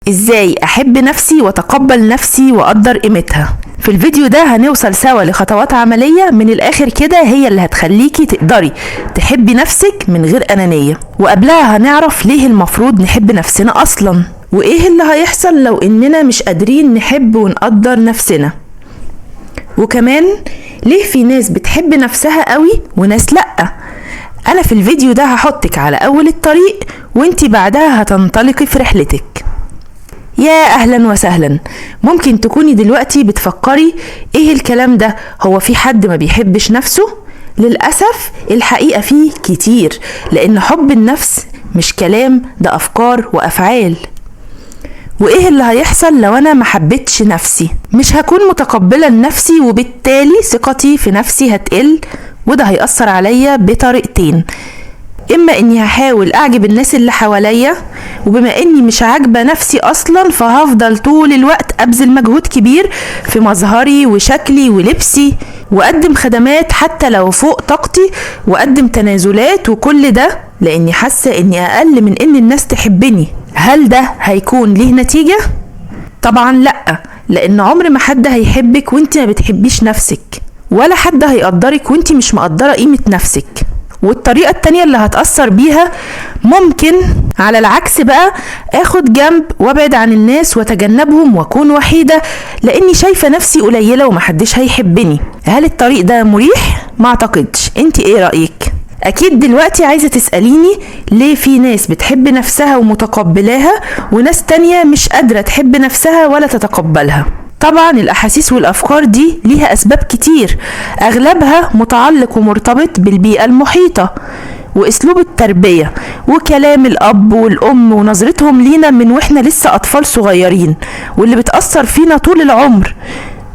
ازاي احب نفسي واتقبل نفسي واقدر قيمتها. في الفيديو ده هنوصل سوا لخطوات عملية من الاخر كده هي اللي هتخليكي تقدري تحبي نفسك من غير انانية، وقبلها هنعرف ليه المفروض نحب نفسنا اصلا، وايه اللي هيحصل لو اننا مش قادرين نحب ونقدر نفسنا، وكمان ليه في ناس بتحب نفسها قوي وناس لأ. انا في الفيديو ده هحطك على اول الطريق وانتي بعدها هتنطلقي في رحلتك. يا اهلا وسهلا. ممكن تكوني دلوقتي بتفكري ايه الكلام ده، هو في حد ما بيحبش نفسه؟ للأسف الحقيقة فيه كتير، لان حب النفس مش كلام، ده افكار وافعال. وايه اللي هيحصل لو انا ما حبيتش نفسي؟ مش هكون متقبلة لنفسي، وبالتالي ثقتي في نفسي هتقل، وده هيأثر عليا بطريقتين. اما اني هحاول اعجب الناس اللي حواليا، وبما اني مش عاجبه نفسي اصلا فهفضل طول الوقت ابذل مجهود كبير في مظهري وشكلي ولبسي، واقدم خدمات حتى لو فوق طاقتي، واقدم تنازلات، وكل ده لاني حاسه اني اقل من ان الناس تحبني. هل ده هيكون ليه نتيجه؟ طبعا لا، لان عمر ما حد هيحبك وانت ما بتحبيش نفسك، ولا حد هيقدرك وانت مش مقدره قيمه نفسك. والطريقة التانية اللي هتأثر بيها، ممكن على العكس بقى اخد جنب وابعد عن الناس واتجنبهم واكون وحيدة لاني شايفة نفسي قليلة ومحدش هيحبني. هل الطريق ده مريح؟ ما اعتقدش. انت ايه رأيك؟ اكيد دلوقتي عايزة تسأليني ليه في ناس بتحب نفسها ومتقبلاها وناس تانية مش قادرة تحب نفسها ولا تتقبلها. طبعا الأحاسيس والأفكار دي ليها أسباب كتير، أغلبها متعلق ومرتبط بالبيئة المحيطة وأسلوب التربية وكلام الأب والأم ونظرتهم لينا من وإحنا لسه أطفال صغيرين، واللي بتأثر فينا طول العمر.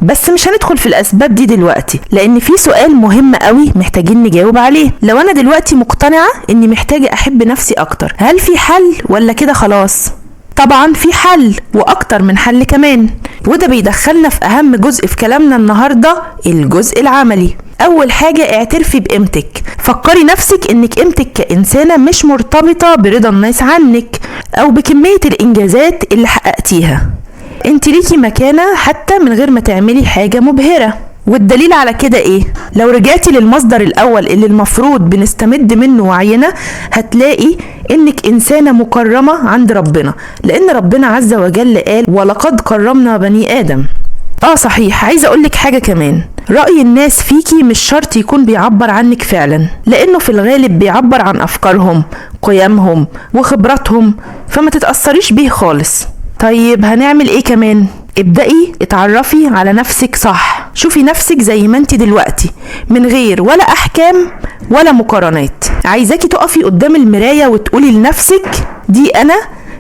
بس مش هندخل في الأسباب دي دلوقتي، لأن في سؤال مهم قوي محتاجين نجاوب عليه. لو أنا دلوقتي مقتنعة إني محتاجة أحب نفسي أكتر، هل في حل ولا كده خلاص؟ طبعا في حل، واكتر من حل كمان، وده بيدخلنا في اهم جزء في كلامنا النهاردة، الجزء العملي. اول حاجة اعترفي بقيمتك. فكري نفسك انك قيمتك كإنسانة مش مرتبطة برضا الناس عنك او بكمية الانجازات اللي حققتيها. انت ليكي مكانة حتى من غير ما تعملي حاجة مبهرة. والدليل على كده ايه؟ لو رجعتي للمصدر الاول اللي المفروض بنستمد منه وعينا، هتلاقي انك انسانة مكرمة عند ربنا، لان ربنا عز وجل قال ولقد كرمنا بني ادم. صحيح، عايزة اقولك حاجة كمان، رأي الناس فيكي مش شرط يكون بيعبر عنك فعلا، لانه في الغالب بيعبر عن افكارهم، قيمهم وخبراتهم، فما تتأثريش بيه خالص. طيب هنعمل ايه كمان؟ ابدأي اتعرفي على نفسك صح. شوفي نفسك زي ما انت دلوقتي، من غير ولا احكام ولا مقارنات. عايزاكي تقفي قدام المراية وتقولي لنفسك دي انا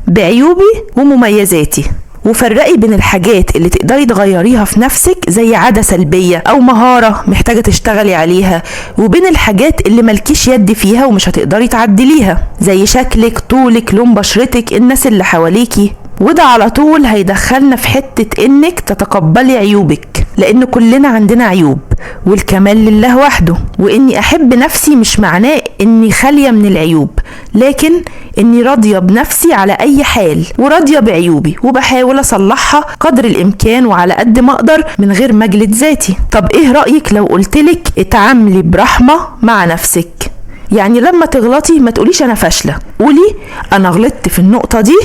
بعيوبي ومميزاتي، وفرقي بين الحاجات اللي تقدري تغيريها في نفسك زي عادة سلبية او مهارة محتاجة تشتغلي عليها، وبين الحاجات اللي ملكيش يد فيها ومش هتقدري تعدليها، زي شكلك، طولك، لون بشرتك، الناس اللي حواليكي. وده على طول هيدخلنا في حتة انك تتقبلي عيوبك، لان كلنا عندنا عيوب والكمال لله وحده. واني احب نفسي مش معناه اني خالية من العيوب، لكن اني راضية بنفسي على اي حال، وراضية بعيوبي وبحاول اصلحها قدر الامكان وعلى قد ما اقدر من غير ما اجلد ذاتي. طب ايه رأيك لو قلتلك اتعاملي برحمة مع نفسك؟ يعني لما تغلطي ما تقوليش انا فاشلة، قولي انا غلطت في النقطة دي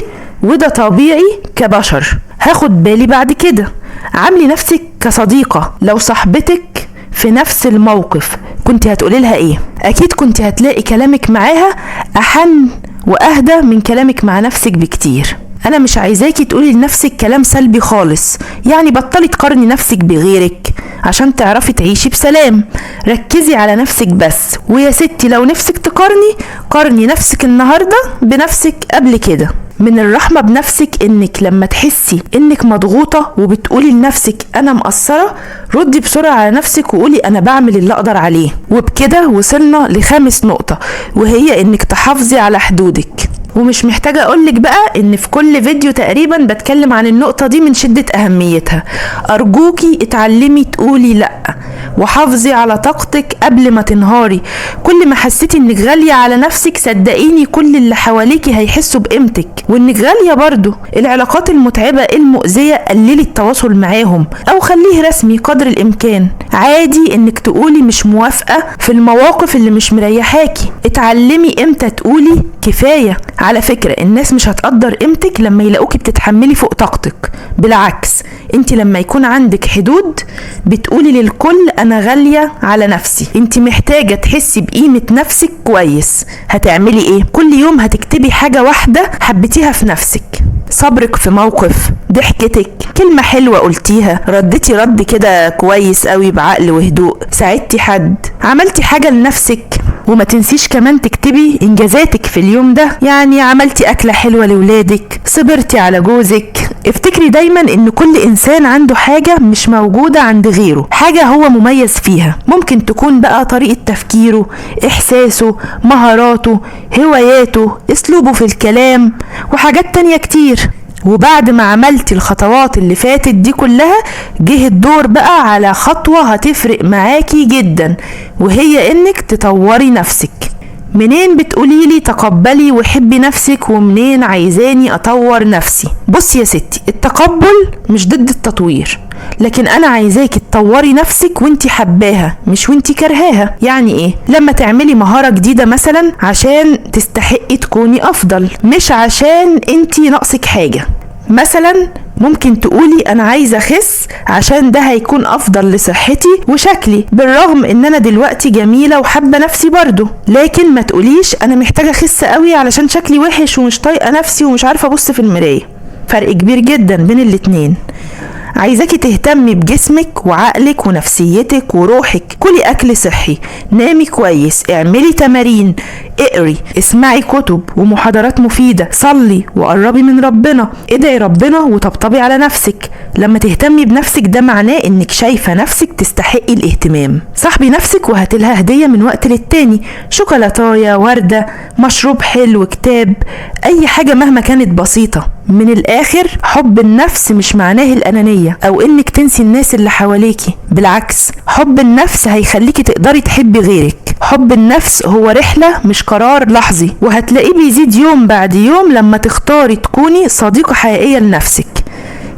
وده طبيعي كبشر، هاخد بالي بعد كده. عاملي نفسك كصديقة. لو صاحبتك في نفس الموقف كنت هتقولي لها ايه؟ اكيد كنت هتلاقي كلامك معاها احن واهدى من كلامك مع نفسك بكتير. انا مش عايزاكي تقولي لنفسك كلام سلبي خالص، يعني بطلي تقارني نفسك بغيرك عشان تعرفي تعيشي بسلام. ركزي على نفسك بس، ويا ستي لو نفسك تقارني، قارني نفسك النهاردة بنفسك قبل كده. من الرحمة بنفسك انك لما تحسي انك مضغوطة وبتقولي لنفسك انا مقصرة، ردي بسرعة على نفسك وقولي انا بعمل اللي اقدر عليه. وبكده وصلنا لخامس نقطة، وهي انك تحافظي على حدودك. ومش محتاجة اقولك بقى ان في كل فيديو تقريبا بتكلم عن النقطة دي من شدة اهميتها. ارجوكي اتعلمي تقولي لا، وحافظي على طاقتك قبل ما تنهاري. كل ما حسيتي انك غالية على نفسك صدقيني كل اللي حواليكي هيحسوا بقيمتك وانك غالية برضو. العلاقات المتعبة المؤذية قللي التواصل معاهم او خليه رسمي قدر الامكان. عادي انك تقولي مش موافقة في المواقف اللي مش مريحاكي. اتعلمي امتى تقولي كفاية. على فكرة الناس مش هتقدر قيمتك لما يلاقوكي بتتحملي فوق طاقتك، بالعكس انت لما يكون عندك حدود بتقولي للكل انا غالية على نفسي. انت محتاجة تحسي بقيمة نفسك كويس. هتعملي ايه؟ كل يوم هتكتبي حاجة واحدة حبيتيها في نفسك، صبرك في موقف، ضحكتك، كلمة حلوة قلتيها، ردتي رد كده كويس قوي بعقل وهدوء، ساعدتي حد، عملتي حاجة لنفسك. وما تنسيش كمان تكتبي انجازاتك في اليوم ده، يعني عملتي اكلة حلوة لولادك، صبرتي على جوزك. افتكري دايما ان كل انسان عنده حاجة مش موجودة عند غيره، حاجة هو مميز فيها. ممكن تكون بقى طريقة تفكيره، احساسه، مهاراته، هواياته، اسلوبه في الكلام، وحاجات تانية كتير. وبعد ما عملتي الخطوات اللي فاتت دي كلها جه الدور بقى على خطوة هتفرق معاكي جدا، وهي انك تطوري نفسك. منين بتقوليلي تقبلي وحبي نفسك ومنين عايزاني اطور نفسي؟ بصي يا ستي، التقبل مش ضد التطوير، لكن انا عايزاكي تطوري نفسك وانتي حباها مش وانتي كرهاها. يعني ايه؟ لما تعملي مهارة جديدة مثلا عشان تستحقي تكوني افضل، مش عشان انتي ناقصك حاجة. مثلا ممكن تقولي انا عايزة اخس عشان ده هيكون افضل لصحتي وشكلي، بالرغم ان انا دلوقتي جميلة وحابة نفسي برضو. لكن ما تقوليش انا محتاجة اخس قوي علشان شكلي وحش ومش طايقة نفسي ومش عارفة ابص في المراية. فرق كبير جدا بين الاتنين. عايزاكي تهتمي بجسمك وعقلك ونفسيتك وروحك. كلي اكل صحي، نامي كويس، اعملي تمارين، اقري، اسمعي كتب ومحاضرات مفيدة، صلي وقربي من ربنا، ادعي ربنا وطبطبي على نفسك. لما تهتمي بنفسك ده معناه انك شايفة نفسك تستحقي الاهتمام. صاحبي نفسك وهاتلها هدية من وقت للتاني، شوكولاتاية، وردة، مشروب حلو، كتاب، اي حاجة مهما كانت بسيطة. من الاخر حب النفس مش معناه الانانية او انك تنسي الناس اللي حواليكي، بالعكس حب النفس هيخليكي تقدري تحبي غيرك. حب النفس هو رحلة مش قرار لحظي، وهتلاقيه بيزيد يوم بعد يوم لما تختاري تكوني صديقة حقيقية لنفسك.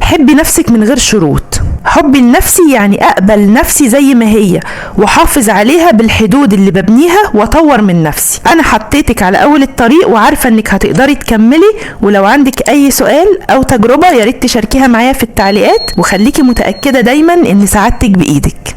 حبي نفسك من غير شروط. حبي لنفسي يعني اقبل نفسي زي ما هي وحافظ عليها بالحدود اللي ببنيها واطور من نفسي. انا حطيتك على اول الطريق وعارفة انك هتقدري تكملي. ولو عندك اي سؤال او تجربة ياريت تشاركيها معايا في التعليقات، وخليكي متأكدة دايما ان سعادتك بايدك.